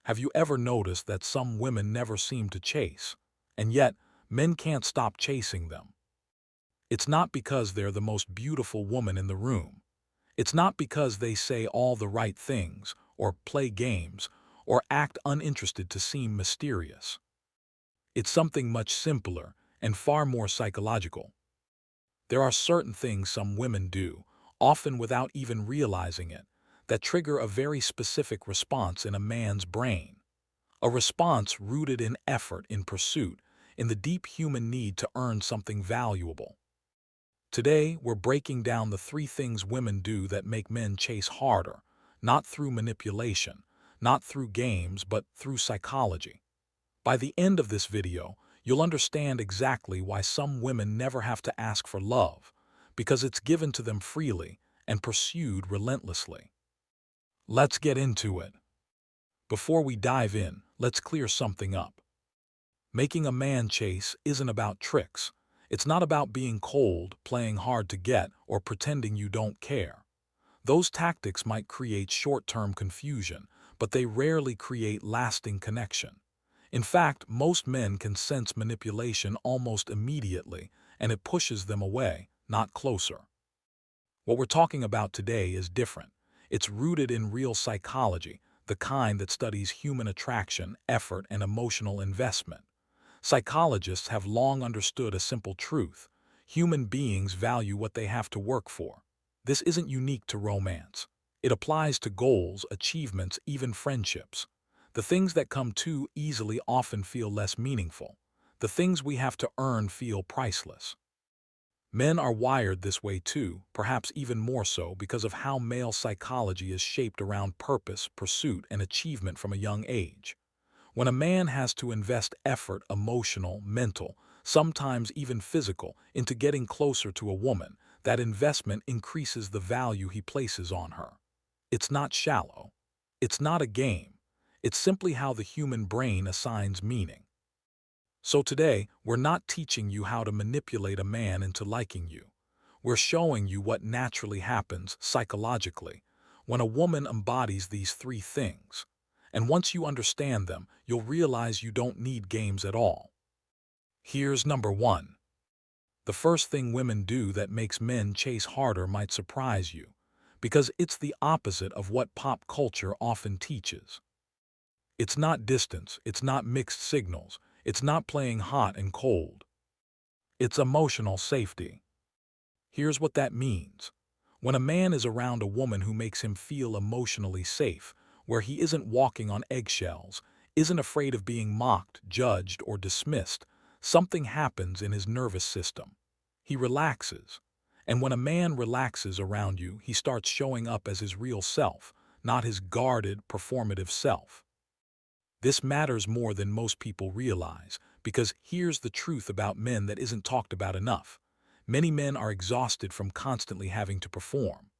Have you ever noticed that some women never seem to chase, and yet men can't stop chasing them? It's not because they're the most beautiful woman in the room. It's not because they say all the right things, or play games, or act uninterested to seem mysterious. It's something much simpler and far more psychological. There are certain things some women do, often without even realizing it, that trigger a very specific response in a man's brain. A response rooted in effort, in pursuit, in the deep human need to earn something valuable. Today, we're breaking down the three things women do that make men chase harder, not through manipulation, not through games, but through psychology. By the end of this video, you'll understand exactly why some women never have to ask for love, because it's given to them freely and pursued relentlessly. Let's get into it. Before we dive in, let's clear something up. Making a man chase isn't about tricks. It's not about being cold, playing hard to get, or pretending you don't care. Those tactics might create short-term confusion, but they rarely create lasting connection. In fact, most men can sense manipulation almost immediately, and it pushes them away, not closer. What we're talking about today is different. It's rooted in real psychology, the kind that studies human attraction, effort, and emotional investment. Psychologists have long understood a simple truth. Human beings value what they have to work for. This isn't unique to romance. It applies to goals, achievements, even friendships. The things that come too easily often feel less meaningful. The things we have to earn feel priceless. Men are wired this way too, perhaps even more so because of how male psychology is shaped around purpose, pursuit, and achievement from a young age. When a man has to invest effort, emotional, mental, sometimes even physical, into getting closer to a woman, that investment increases the value he places on her. It's not shallow. It's not a game. It's simply how the human brain assigns meaning. So today, we're not teaching you how to manipulate a man into liking you. We're showing you what naturally happens psychologically when a woman embodies these three things. And once you understand them, you'll realize you don't need games at all. Here's number one. The first thing women do that makes men chase harder might surprise you, because it's the opposite of what pop culture often teaches. It's not distance, it's not mixed signals, it's not playing hot and cold. It's emotional safety. Here's what that means. When a man is around a woman who makes him feel emotionally safe, where he isn't walking on eggshells, isn't afraid of being mocked, judged, or dismissed, something happens in his nervous system. He relaxes. And when a man relaxes around you, he starts showing up as his real self, not his guarded, performative self. This matters more than most people realize, because here's the truth about men that isn't talked about enough. Many men are exhausted from constantly having to perform.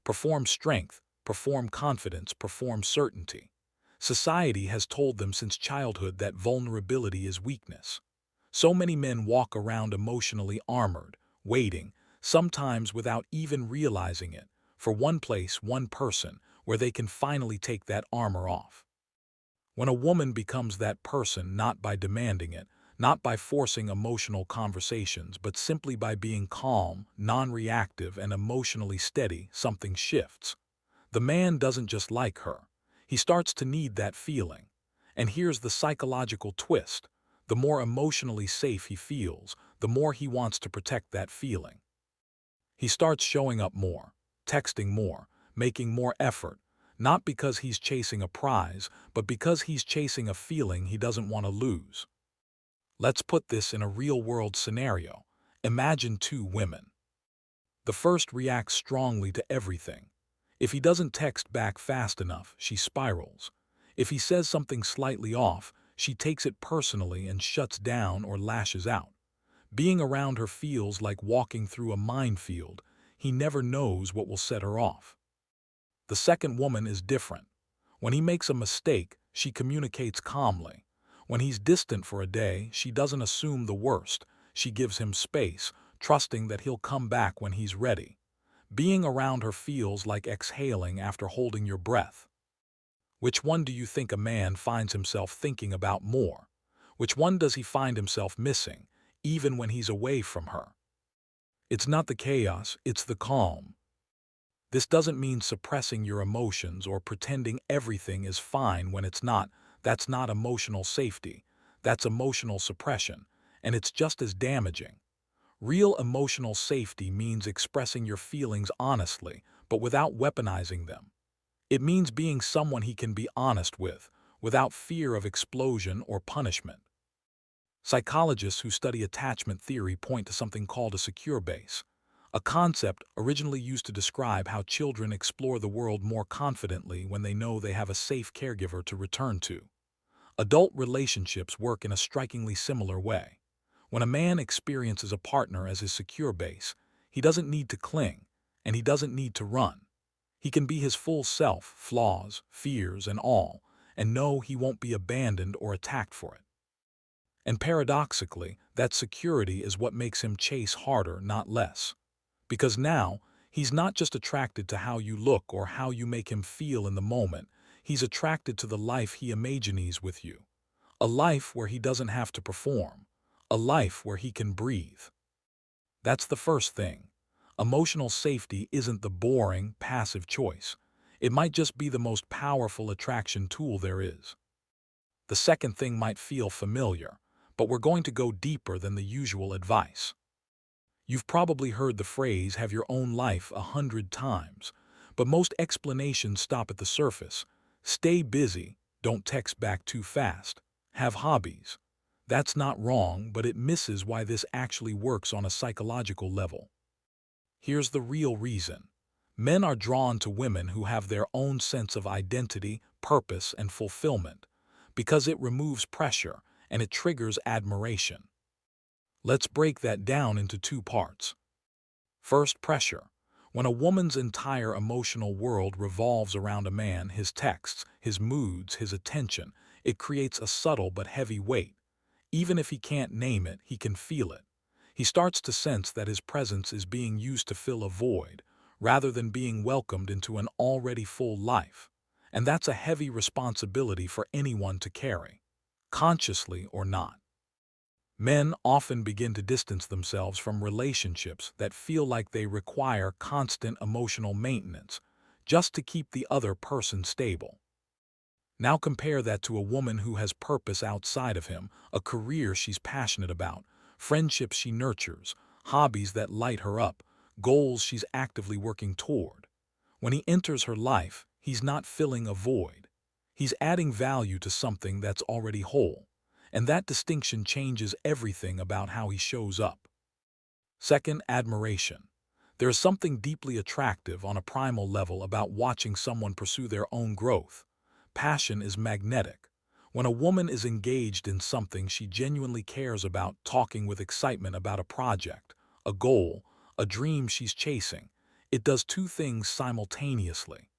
Perform strength, perform confidence, perform certainty. Society has told them since childhood that vulnerability is weakness. So many men walk around emotionally armored, waiting, sometimes without even realizing it, for one place, one person, where they can finally take that armor off. When a woman becomes that person, not by demanding it, not by forcing emotional conversations, but simply by being calm, non-reactive, and emotionally steady, something shifts. The man doesn't just like her. He starts to need that feeling. And here's the psychological twist. The more emotionally safe he feels, the more he wants to protect that feeling. He starts showing up more, texting more, making more effort, not because he's chasing a prize, but because he's chasing a feeling he doesn't want to lose. Let's put this in a real-world scenario. Imagine two women. The first reacts strongly to everything. If he doesn't text back fast enough, she spirals. If he says something slightly off, she takes it personally and shuts down or lashes out. Being around her feels like walking through a minefield. He never knows what will set her off. The second woman is different. When he makes a mistake, she communicates calmly. When he's distant for a day, she doesn't assume the worst. She gives him space, trusting that he'll come back when he's ready. Being around her feels like exhaling after holding your breath. Which one do you think a man finds himself thinking about more? Which one does he find himself missing, even when he's away from her? It's not the chaos, it's the calm. This doesn't mean suppressing your emotions or pretending everything is fine when it's not. That's not emotional safety. That's emotional suppression, and it's just as damaging. Real emotional safety means expressing your feelings honestly, but without weaponizing them. It means being someone he can be honest with, without fear of explosion or punishment. Psychologists who study attachment theory point to something called a secure base, a concept originally used to describe how children explore the world more confidently when they know they have a safe caregiver to return to. Adult relationships work in a strikingly similar way. When a man experiences a partner as his secure base, he doesn't need to cling, and he doesn't need to run. He can be his full self, flaws, fears, and all, and know he won't be abandoned or attacked for it. And paradoxically, that security is what makes him chase harder, not less. Because now, he's not just attracted to how you look or how you make him feel in the moment, he's attracted to the life he imagines with you. A life where he doesn't have to perform. A life where he can breathe. That's the first thing. Emotional safety isn't the boring, passive choice. It might just be the most powerful attraction tool there is. The second thing might feel familiar, but we're going to go deeper than the usual advice. You've probably heard the phrase, have your own life 100 times, but most explanations stop at the surface. Stay busy, don't text back too fast, have hobbies. That's not wrong, but it misses why this actually works on a psychological level. Here's the real reason. Men are drawn to women who have their own sense of identity, purpose, and fulfillment, because it removes pressure and it triggers admiration. Let's break that down into two parts. First, pressure. When a woman's entire emotional world revolves around a man, his texts, his moods, his attention, it creates a subtle but heavy weight. Even if he can't name it, he can feel it. He starts to sense that his presence is being used to fill a void, rather than being welcomed into an already full life. And that's a heavy responsibility for anyone to carry, consciously or not. Men often begin to distance themselves from relationships that feel like they require constant emotional maintenance, just to keep the other person stable. Now compare that to a woman who has purpose outside of him, a career she's passionate about, friendships she nurtures, hobbies that light her up, goals she's actively working toward. When he enters her life, he's not filling a void. He's adding value to something that's already whole, and that distinction changes everything about how he shows up. Second, admiration. There is something deeply attractive on a primal level about watching someone pursue their own growth. Passion is magnetic. When a woman is engaged in something she genuinely cares about, talking with excitement about a project, a goal, a dream she's chasing, it does two things simultaneously.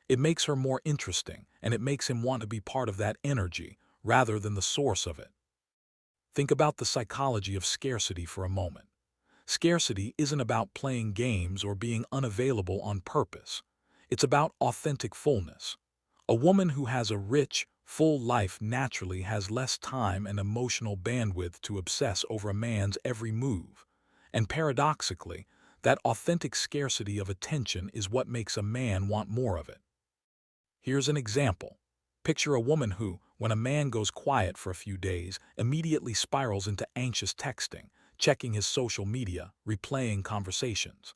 It makes her more interesting, and it makes him want to be part of that energy, rather than the source of it. Think about the psychology of scarcity for a moment. Scarcity isn't about playing games or being unavailable on purpose. It's about authentic fullness. A woman who has a rich, full life naturally has less time and emotional bandwidth to obsess over a man's every move. And paradoxically, that authentic scarcity of attention is what makes a man want more of it. Here's an example. Picture a woman who, when a man goes quiet for a few days, immediately spirals into anxious texting, checking his social media, replaying conversations.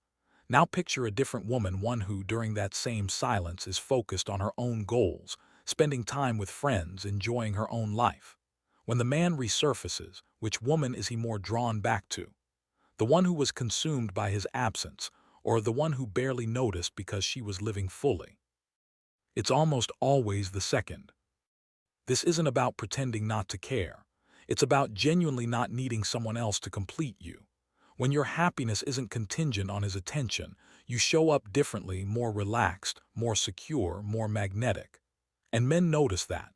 Now picture a different woman, one who, during that same silence, is focused on her own goals, spending time with friends, enjoying her own life. When the man resurfaces, which woman is he more drawn back to? The one who was consumed by his absence, or the one who barely noticed because she was living fully? It's almost always the second. This isn't about pretending not to care. It's about genuinely not needing someone else to complete you. When your happiness isn't contingent on his attention, you show up differently, more relaxed, more secure, more magnetic. And men notice that.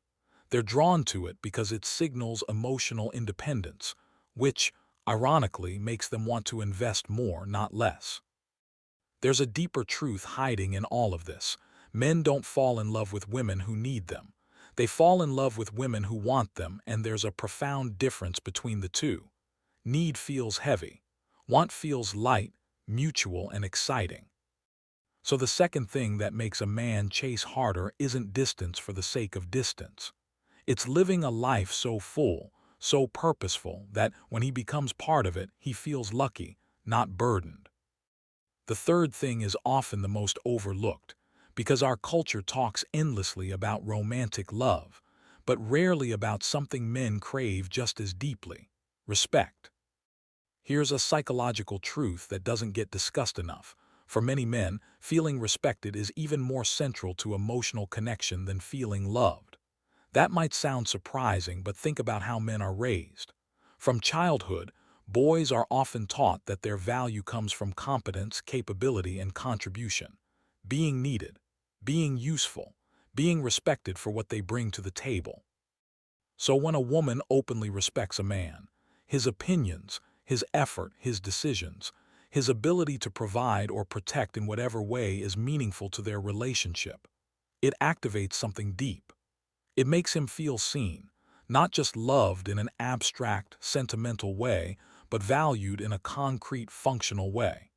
They're drawn to it because it signals emotional independence, which, ironically, makes them want to invest more, not less. There's a deeper truth hiding in all of this. Men don't fall in love with women who need them. They fall in love with women who want them, and there's a profound difference between the two. Need feels heavy. Want feels light, mutual, and exciting. So the second thing that makes a man chase harder isn't distance for the sake of distance. It's living a life so full, so purposeful, that when he becomes part of it, he feels lucky, not burdened. The third thing is often the most overlooked, because our culture talks endlessly about romantic love, but rarely about something men crave just as deeply: respect. Here's a psychological truth that doesn't get discussed enough. For many men, feeling respected is even more central to emotional connection than feeling loved. That might sound surprising, but think about how men are raised. From childhood, boys are often taught that their value comes from competence, capability, and contribution. Being needed, being useful, being respected for what they bring to the table. So when a woman openly respects a man, his opinions, his effort, his decisions, his ability to provide or protect in whatever way is meaningful to their relationship, it activates something deep. It makes him feel seen, not just loved in an abstract, sentimental way, but valued in a concrete, functional way.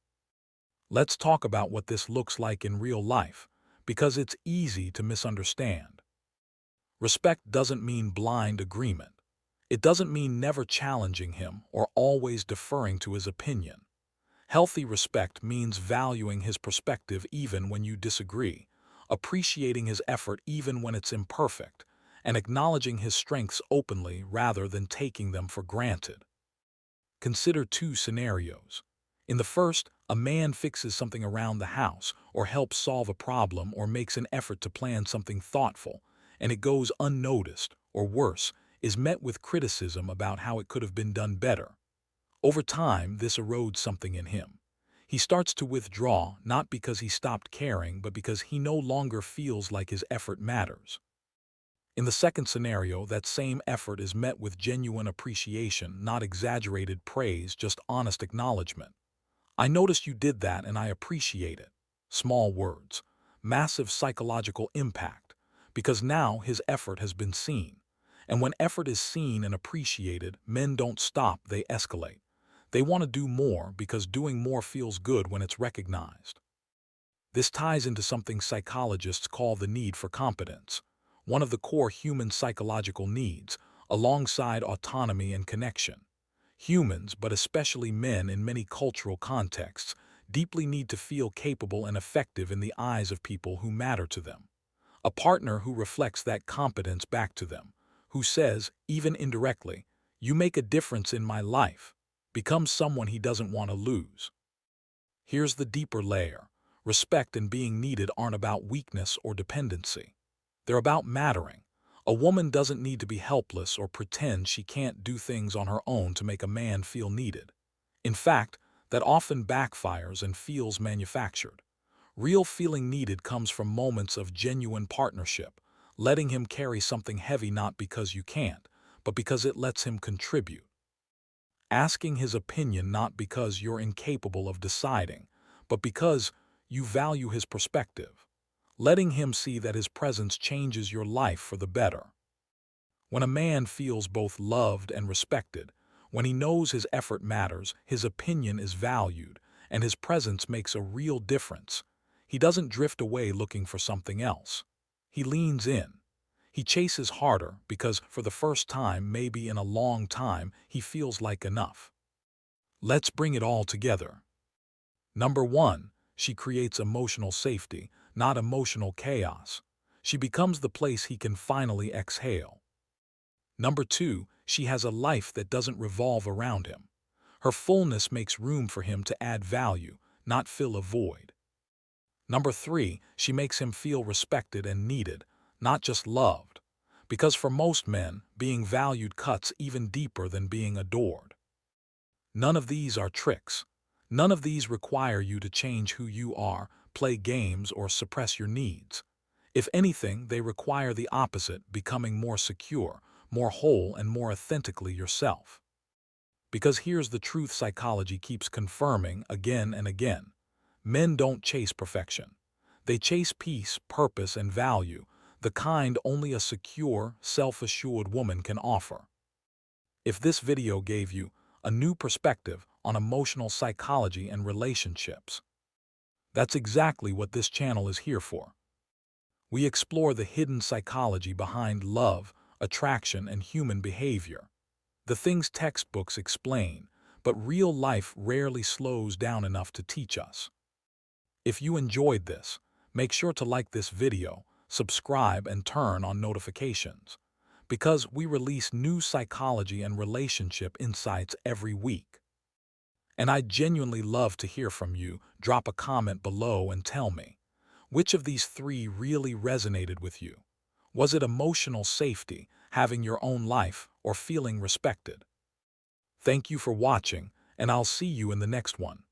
Let's talk about what this looks like in real life, because it's easy to misunderstand. Respect doesn't mean blind agreement. It doesn't mean never challenging him or always deferring to his opinion. Healthy respect means valuing his perspective even when you disagree, appreciating his effort even when it's imperfect, and acknowledging his strengths openly rather than taking them for granted. Consider two scenarios. In the first, a man fixes something around the house, or helps solve a problem, or makes an effort to plan something thoughtful, and it goes unnoticed, or worse, is met with criticism about how it could have been done better. Over time, this erodes something in him. He starts to withdraw, not because he stopped caring, but because he no longer feels like his effort matters. In the second scenario, that same effort is met with genuine appreciation, not exaggerated praise, just honest acknowledgement. "I noticed you did that and I appreciate it." Small words, massive psychological impact, because now his effort has been seen. And when effort is seen and appreciated, men don't stop, they escalate. They want to do more because doing more feels good when it's recognized. This ties into something psychologists call the need for competence, one of the core human psychological needs, alongside autonomy and connection. Humans, but especially men in many cultural contexts, deeply need to feel capable and effective in the eyes of people who matter to them. A partner who reflects that competence back to them, who says, even indirectly, "You make a difference in my life," becomes someone he doesn't want to lose. Here's the deeper layer. Respect and being needed aren't about weakness or dependency. They're about mattering. A woman doesn't need to be helpless or pretend she can't do things on her own to make a man feel needed. In fact, that often backfires and feels manufactured. Real feeling needed comes from moments of genuine partnership, letting him carry something heavy not because you can't, but because it lets him contribute. Asking his opinion not because you're incapable of deciding, but because you value his perspective. Letting him see that his presence changes your life for the better. When a man feels both loved and respected, when he knows his effort matters, his opinion is valued, and his presence makes a real difference, he doesn't drift away looking for something else. He leans in. He chases harder because, for the first time, maybe in a long time, he feels like enough. Let's bring it all together. Number one, she creates emotional safety, not emotional chaos. She becomes the place he can finally exhale. Number two, she has a life that doesn't revolve around him. Her fullness makes room for him to add value, not fill a void. Number three, she makes him feel respected and needed, not just loved. Because for most men, being valued cuts even deeper than being adored. None of these are tricks. None of these require you to change who you are, play games, or suppress your needs. If anything, they require the opposite, becoming more secure, more whole, and more authentically yourself. Because here's the truth psychology keeps confirming again and again. Men don't chase perfection. They chase peace, purpose, and value, the kind only a secure, self-assured woman can offer. If this video gave you a new perspective on emotional psychology and relationships, that's exactly what this channel is here for. We explore the hidden psychology behind love, attraction, and human behavior. The things textbooks explain, but real life rarely slows down enough to teach us. If you enjoyed this, make sure to like this video, subscribe, and turn on notifications, because we release new psychology and relationship insights every week. And I'd genuinely love to hear from you. Drop a comment below and tell me, which of these three really resonated with you? Was it emotional safety, having your own life, or feeling respected? Thank you for watching, and I'll see you in the next one.